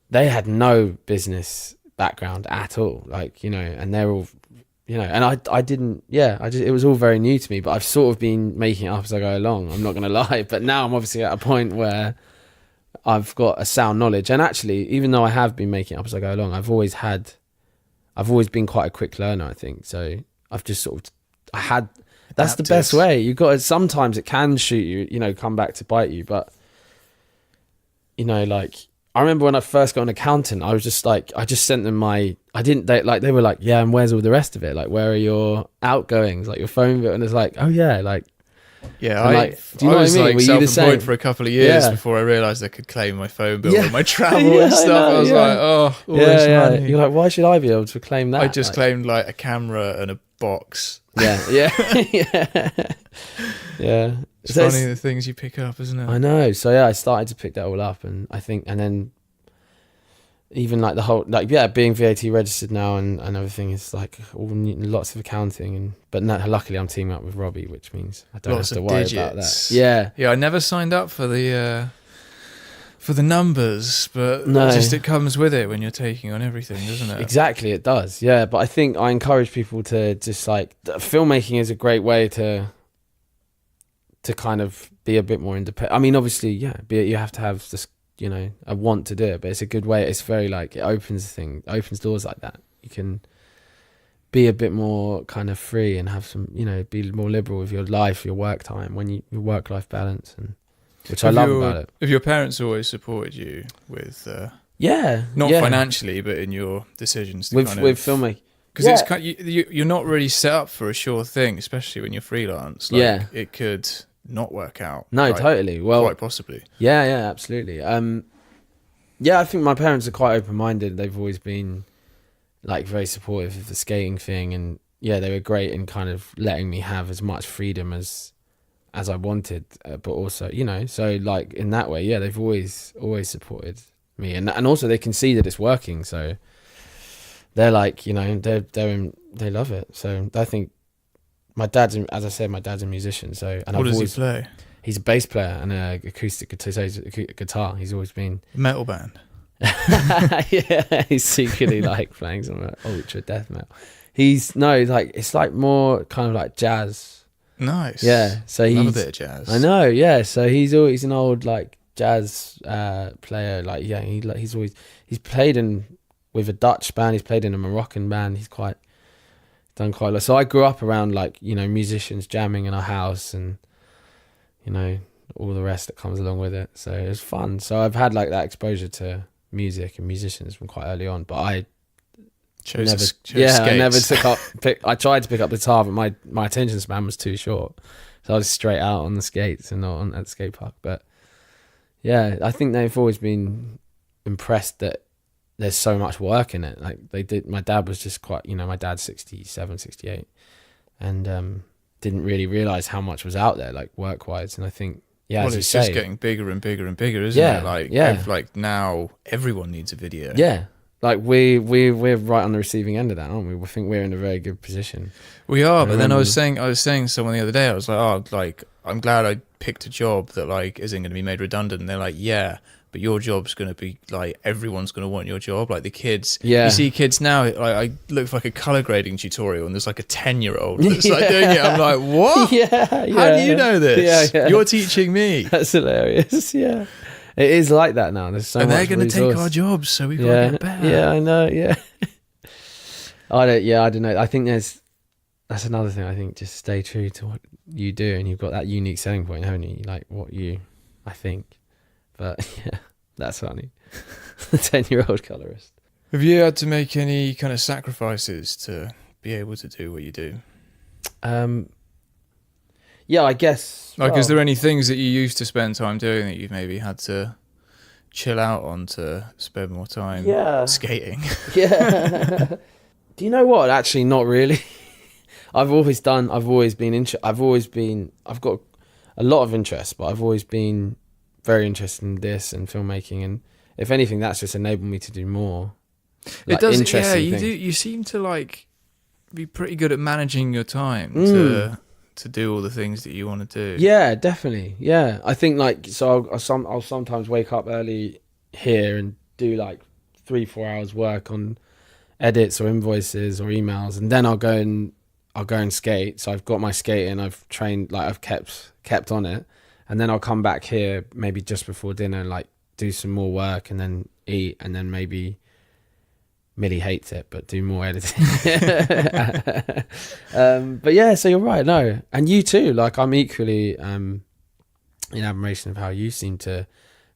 they had no business background at all. And they're all, and I didn't, it was all very new to me, but I've sort of been making it up as I go along. I'm not going to lie, but now I'm obviously at a point where I've got a sound knowledge. And actually, even though I have been making it up as I go along, I've always been quite a quick learner, I think. So I've just that's the best way. You've got to, sometimes it can shoot you, come back to bite you. But, I remember when I first got an accountant, I was just like, I just sent them they were like, yeah, and where's all the rest of it? Like, where are your outgoings? Like your phone bill? And it's like, oh yeah, like. Yeah, do you know I was what I mean? like self-employed for a couple of years before I realised I could claim my phone bill and my travel and stuff. I was like, oh, all this money. You're like, why should I be able to claim that? I just claimed like a camera and a box. Yeah. It's funny the things you pick up, isn't it? I know. So I started to pick that all up, and I think, and then even like the whole being VAT registered now and everything is like lots of accounting, but luckily I'm teaming up with Robbie, which means I don't have to worry about that. Yeah, I never signed up for the numbers, but it comes with it when you're taking on everything, doesn't it? Exactly, it does. Yeah, but I think I encourage people to just filmmaking is a great way to kind of be a bit more independent. I mean, obviously, you have to have this, a want to do it, but it's a good way. It's very it opens doors like that. You can be a bit more kind of free and have some, be more liberal with your life, your work time, your work-life balance, and which I love about it. Have your parents always supported you with, not financially, but in your decisions with filmmaking? Because it's kind of, you're not really set up for a sure thing, especially when you're freelance. It could not work out. No, totally. Well, quite possibly. Yeah, absolutely. I think my parents are quite open-minded. They've always been very supportive of the skating thing, and they were great in kind of letting me have as much freedom as I wanted, but also, so in that way, they've always supported me, and also they can see that it's working, so they're they love it. So I think my dad's a musician. So, and what does he play? He's a bass player and an acoustic guitar. He's always been metal band. Yeah, he's secretly like playing some ultra death metal. It's like more kind of like jazz. Nice. Yeah, so Love a he's bit of jazz. I know, yeah. So he's an old like jazz player. Like yeah, he's played with a Dutch band. He's played in a Moroccan band. He's done quite a lot. So I grew up around like musicians jamming in our house and all the rest that comes along with it. So it was fun. So I've had like that exposure to music and musicians from quite early on. But I never I tried to pick up the guitar, but my attention span was too short. So I was straight out on the skates and not at the skate park. But yeah, I think they've always been impressed that there's so much work in it. Like they did. My dad was just quite, my dad's 67, 68 and didn't really realize how much was out there, like work wise. And I think, yeah, well, it's just getting bigger and bigger and bigger, isn't it? Like now everyone needs a video. Yeah. Like we're right on the receiving end of that, aren't we? We think we're in a very good position. We are, but then I was saying to someone the other day, I was like, oh, like I'm glad I picked a job that like isn't going to be made redundant. And they're like, yeah, but your job's going to be like everyone's going to want your job. Like the kids, you see kids now. Like I look for like a color grading tutorial, and there's like a 10-year-old that's like doing it. I'm like, what? How do you know this? You're teaching me. That's hilarious. Yeah. It is like that now. There's so and much they're going to take our jobs, so we've got to get better. Yeah, I know. Yeah, I don't know. I think that's another thing. I think just stay true to what you do, and you've got that unique selling point, haven't you? Like I think. But yeah, that's funny. The 10-year-old colorist. Have you had to make any kind of sacrifices to be able to do what you do? Yeah, I guess. Like, is there any things that you used to spend time doing that you've maybe had to chill out on to spend more time skating? Yeah. Do you know what? Actually, not really. I've got a lot of interest, but I've always been very interested in this and filmmaking. And if anything, that's just enabled me to do more. It does. Yeah, you do. You seem to like be pretty good at managing your time to do all the things that you want to do. Yeah, definitely. Yeah, I think like so. I'll sometimes wake up early here and do like 3-4 hours work on edits or invoices or emails, and then I'll go and skate. So I've got my skating. I've trained, like I've kept on it, and then I'll come back here maybe just before dinner, like do some more work, and then eat, and then maybe. Millie hates it, but do more editing. But yeah, so you're right. No, and you too. Like I'm equally in admiration of how you seem to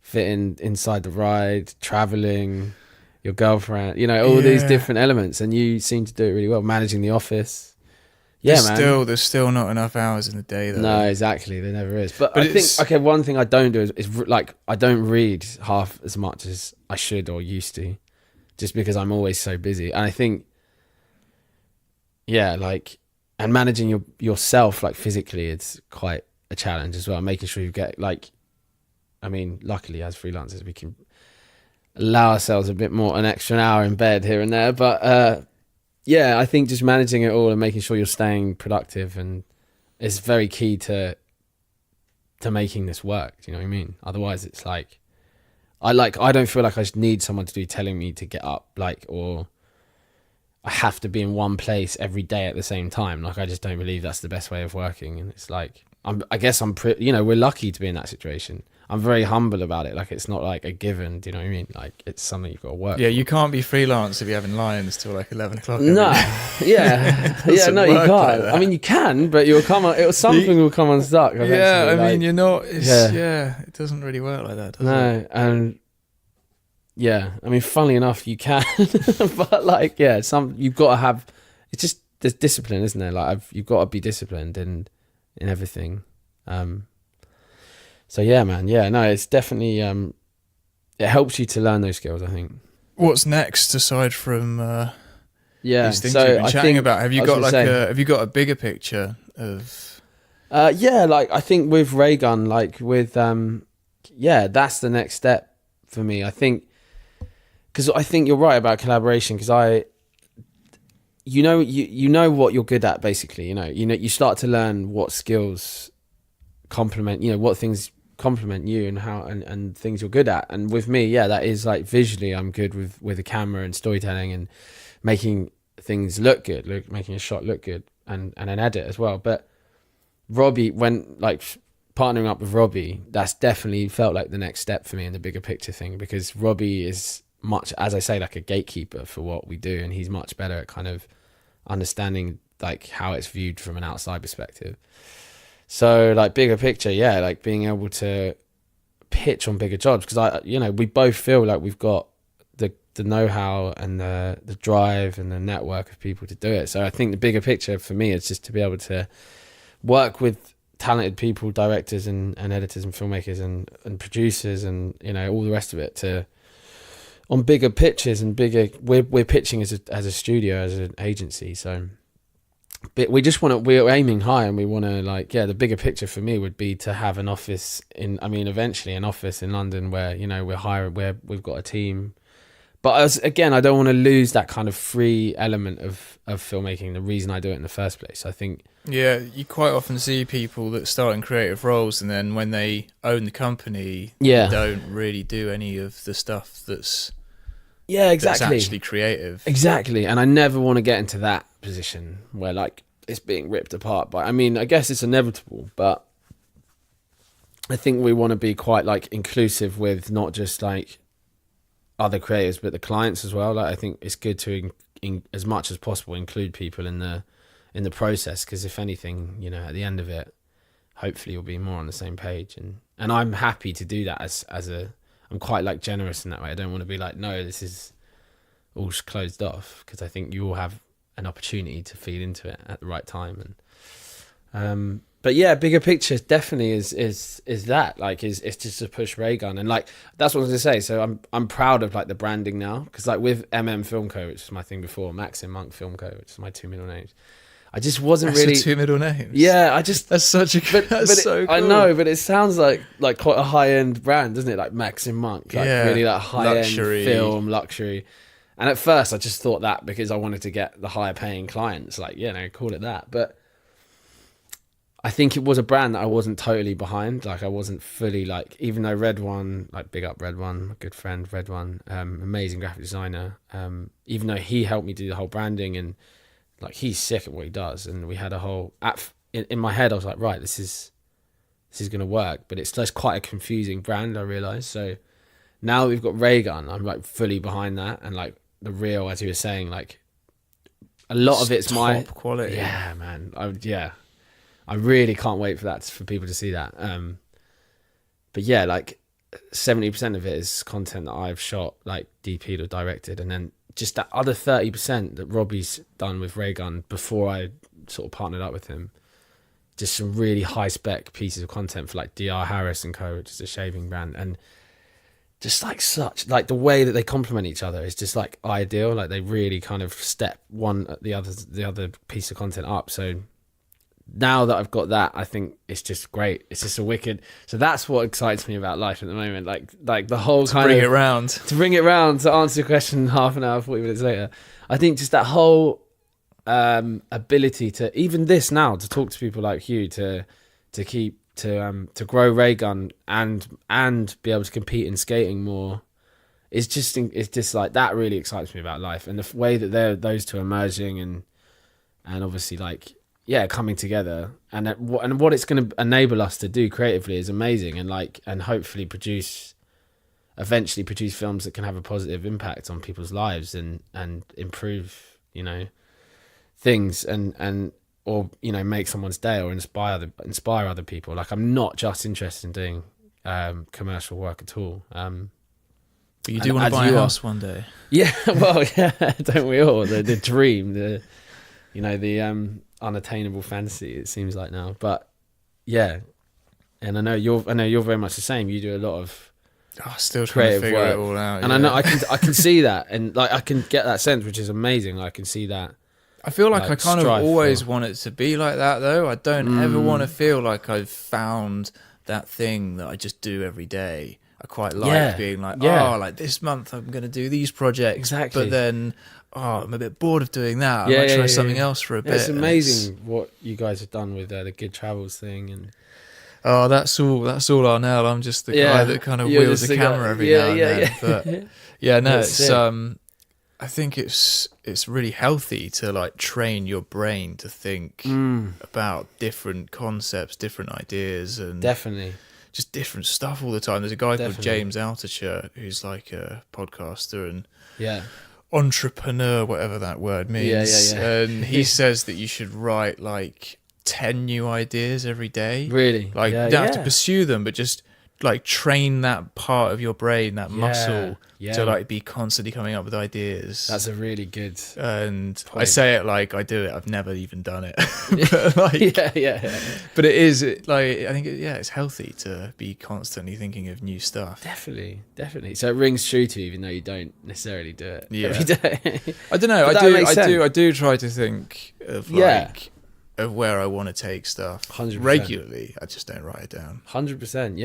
fit inside the ride, traveling, your girlfriend. All these different elements, and you seem to do it really well. Managing the office. Yeah, There's still not enough hours in the day, though. No, exactly. There never is. But I think one thing I don't do is like I don't read half as much as I should or used to. Just because I'm always so busy. And I think, and managing yourself, like physically, it's quite a challenge as well. Making sure you get luckily as freelancers, we can allow ourselves an extra hour in bed here and there. But I think just managing it all and making sure you're staying productive and is very key to making this work. Do you know what I mean? Otherwise it's like, I don't feel like I just need someone to telling me to get up, or I have to be in one place every day at the same time. Like I just don't believe that's the best way of working. And it's like we're lucky to be in that situation. I'm very humble about it. Like it's not like a given. Do you know what I mean? Like it's something you've got to work. Yeah, you can't be freelance if you're having lines till like 11 o'clock. No, yeah, no, you can't. Like I mean, you can, but something will come unstuck. Yeah, I mean, you're not. It doesn't really work like that. Does it? And yeah, I mean, funnily enough, you can, but you've got to have. It's just there's discipline, isn't there? Like you've got to be disciplined in everything. So yeah, man. Yeah, no, it's definitely it helps you to learn those skills, I think. What's next aside from these things so you've been chatting about? Have you got a bigger picture of? I think with Raygun, that's the next step for me. I think because I think you're right about collaboration because you know what you're good at basically. You start to learn what skills complement. What things complement you and how and things you're good at. And with me, yeah, that is like visually I'm good with a camera and storytelling and making things look good, making a shot look good, and an edit as well. But Robbie, when like partnering up with Robbie, that's definitely felt like the next step for me in the bigger picture thing, because Robbie is much, as I say, like a gatekeeper for what we do, and he's much better at kind of understanding like how it's viewed from an outside perspective. So like bigger picture, yeah, like being able to pitch on bigger jobs, because we both feel like we've got the know-how and the drive and the network of people to do it. So I think the bigger picture for me is just to be able to work with talented people, directors and editors and filmmakers and producers and all the rest of it on bigger pitches and bigger. We're pitching as a studio, as an agency. So, but we're aiming high, and we want to the bigger picture for me would be to have an office eventually an office in London where we're hiring, where we've got a team. But I don't want to lose that kind of free element of filmmaking, the reason I do it in the first place. I think... Yeah, you quite often see people that start in creative roles, and then when they own the company, they don't really do any of the stuff that's actually creative. Exactly, and I never want to get into that position where like it's being ripped apart. But I mean, I guess it's inevitable, but I think we want to be quite like inclusive with not just like other creators but the clients as well. Like I think it's good to as much as possible include people in the process, because if anything, at the end of it, hopefully you'll be more on the same page, and I'm happy to do that I'm quite like generous in that way. I don't want to be like, no, this is all closed off, because I think you all have an opportunity to feed into it at the right time. And but yeah, bigger picture definitely is that like is just to push Raygun, and like that's what I was gonna say. So I'm proud of like the branding now, because like with Film Co, which was my thing before, Maxim Monk Film Co, which is my two middle names, I just wasn't that's really your two middle names. Yeah, that's such a that's so cool. I know, but it sounds like quite a high end brand, doesn't it? Like Maxim Monk, like really like high end film luxury. And at first I just thought that because I wanted to get the higher paying clients, like call it that. But I think it was a brand that I wasn't totally behind. Like I wasn't fully like, even though Red One, like big up Red One, my good friend Red One, amazing graphic designer. Even though he helped me do the whole branding, and like he's sick at what he does, and we had a whole in my head I was like, right, this is gonna work, but it's just quite a confusing brand, I realized. So now we've got Raygun, I'm like fully behind that, and like the real, as you were saying, like a lot of it's top quality. Yeah, man. I really can't wait for people to see that. But yeah, like 70% of it is content that I've shot, like DP'd or directed, and then just that other 30% that Robbie's done with Raygun before I sort of partnered up with him. Just some really high spec pieces of content for like DR Harris and Co, which is a shaving brand, and just like such like the way that they complement each other is just like ideal. Like they really kind of step the other piece of content up. So now that I've got that, I think it's just great. It's just a wicked. So that's what excites me about life at the moment. Like the whole to bring it around to answer your question half an hour, 40 minutes later. I think just that whole ability to, even this now, to talk to people like you, to grow Raygun and be able to compete in skating more. It's just like that really excites me about life, and the way that those two are merging and obviously like. Yeah, coming together, and what it's going to enable us to do creatively is amazing, and hopefully eventually produce films that can have a positive impact on people's lives and improve things or make someone's day or inspire other people. Like I'm not just interested in doing commercial work at all. But you do want to buy a house one day. Yeah, well, yeah, don't we all? The dream, the unattainable fantasy, it seems like now. But yeah, and I know you're very much the same. You do a lot of still trying to figure work. It all out, and I know I can see that, and like I can get that sense, which is amazing. I can see that. I feel like I kind of always want it to be like that, though. I don't ever want to feel like I've found that thing that I just do every day. I quite like being like, like this month I'm going to do these projects, exactly. But then I'm a bit bored of doing that. I might try something else for a bit. It's amazing what you guys have done with the Good Travels thing, and Oh, that's all I know. I'm just the guy that kind of wheels the camera every now and then. But yeah, no, it's I think it's really healthy to like train your brain to think about different concepts, different ideas, and definitely just different stuff all the time. There's a guy called James Altucher who's like a podcaster and entrepreneur, whatever that word means. And he says that you should write like 10 new ideas every day. Really? Like you don't have to pursue them, but just like train that part of your brain, that muscle, to like be constantly coming up with ideas. That's a really good and point. I say it like I do it. I've never even done it. But like, but it is like, I think it's healthy to be constantly thinking of new stuff. Definitely. So it rings true to you, even though you don't necessarily do it every day. I don't know. I do try to think of like of where I want to take stuff 100%. Regularly. I just don't write it down. 100%.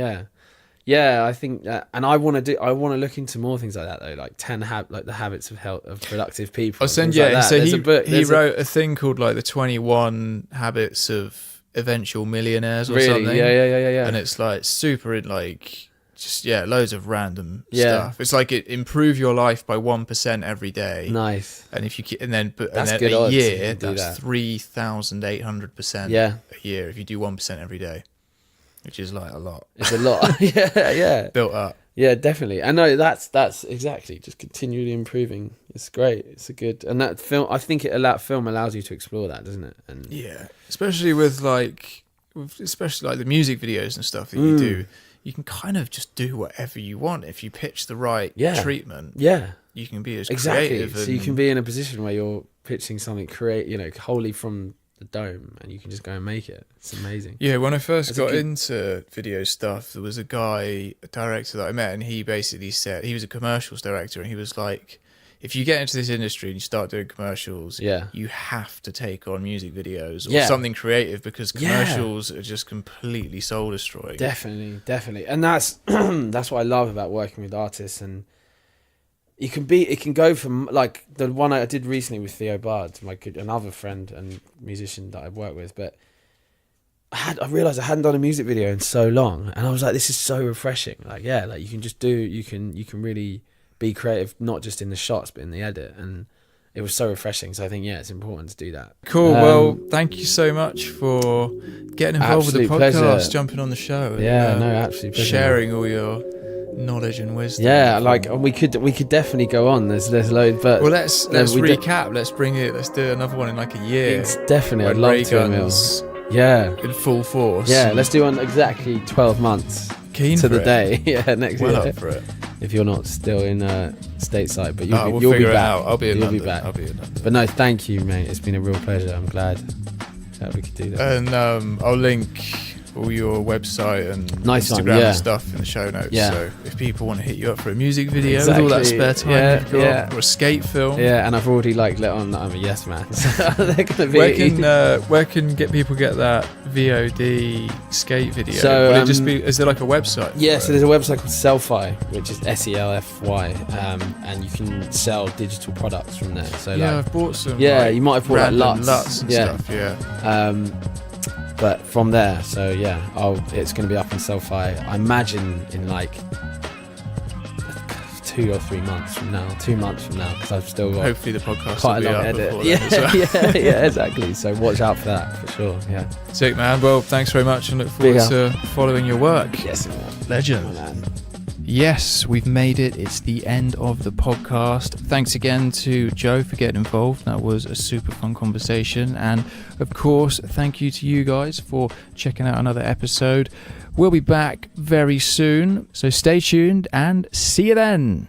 Yeah, I think that, and I want to look into more things like that though, like like the habits of productive people. I'll send you. So he wrote a thing called like the 21 habits of eventual millionaires or something. Yeah. And it's like super in like just loads of random stuff. It's like improve your life by 1% every day. Nice. And if you and then good a odds year, do that's 3,800% a year if you do 1% every day. Which is like a lot. It's a lot. Yeah. Built up. Yeah, definitely. I know that's exactly just continually improving. It's great. It's a good, and that film. I think film allows you to explore that, doesn't it? And especially with like the music videos and stuff that you do. You can kind of just do whatever you want if you pitch the right treatment. Yeah, you can be as creative. So you can be in a position where you're pitching something wholly from the dome, and you can just go and make it. It's amazing. Yeah, when I first got into video stuff, there was a director that I met, and he basically said, he was a commercials director, and he was like, if you get into this industry and you start doing commercials, you have to take on music videos or something creative, because commercials are just completely soul destroying. Definitely. And that's that's what I love about working with artists. And it can go from like the one I did recently with Theo Bard, another friend and musician that I've worked with, but I realized I hadn't done a music video in so long, and I was like, this is so refreshing. Like you can just you can really be creative, not just in the shots but in the edit, and it was so refreshing. So I think it's important to do that. Cool. Well, thank you so much for getting involved with the podcast, pleasure. Jumping on the show, and, absolutely pleasure. Sharing all your knowledge and wisdom. We could definitely go on. There's loads, but let's recap. Let's do another one in like a year. It's definitely, I'd love to, Emil. In full force. Let's do one exactly 12 months to the day. Next year. Up for it. If you're not still in stateside, but you'll be back. I'll be in London. I'll be in London. But no, thank you, mate. It's been a real pleasure. I'm glad that we could do that. And I'll link all your website and Instagram and stuff in the show notes. So if people want to hit you up for a music video with all that spare time you've got, or a skate film. And I've already let on that I'm a yes man. So they're gonna be. Where can people get that VOD skate video? So would it just be? Is there like a website? So there's a website called Selfy, which is SELFY, and you can sell digital products from there. So I've bought some. You might have bought LUTs and stuff. But from there, it's going to be up on Selfy, I imagine, in like 2 or 3 months from now, 2 months from now, because I've still got hopefully the podcast quite will a long be up edit. Exactly. So watch out for that for sure. Sick, man. Well, thanks very much, and look forward to following your work. Yes, legend. Yes, we've made it. It's the end of the podcast. Thanks again to Joe for getting involved. That was a super fun conversation. And of course, thank you to you guys for checking out another episode. We'll be back very soon. So stay tuned and see you then.